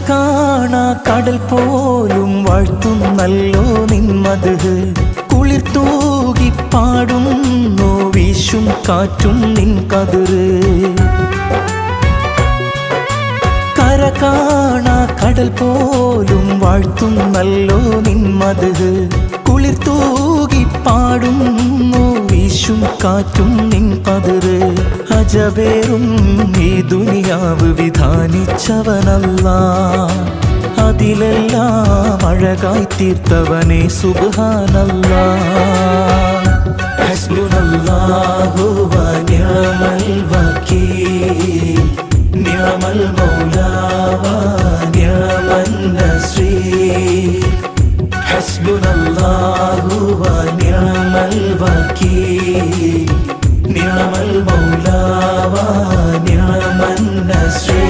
കാണാ കടൽ പോലും വാഴ്ത്തുന്നല്ലോ നിൻ മദ്ഹ് കുളിർ തൂകി പാടുന്നു വീശും കാറ്റും നിൻ കതിര് കാണാ കടൽ പോലും വാഴ്ത്തുന്നല്ലോ നിൻ മദ്ഹ് കുളിർ തൂകി പാടുന്നു വീശും കാറ്റും നിൻ കതിര് അജബേറും ഈ ദുനിയാവ് വിധാനിച്ചവനല്ലാഹ് അതിലെല്ലാം അഴകായി തീർത്തവനെ സുബ്ഹാനല്ലാഹ് ഹസ്ബുനല്ലാഹു വ നിഅമൽ വകീൽ നിഅമൽ മൗലാ വ നിഅമൻ നസീർ ഹസ്ബുനല്ലാഹു വ നിഅമൽ വകീൽ നിഅമൽ മൗലാ വ നിഅമൻ നസീർ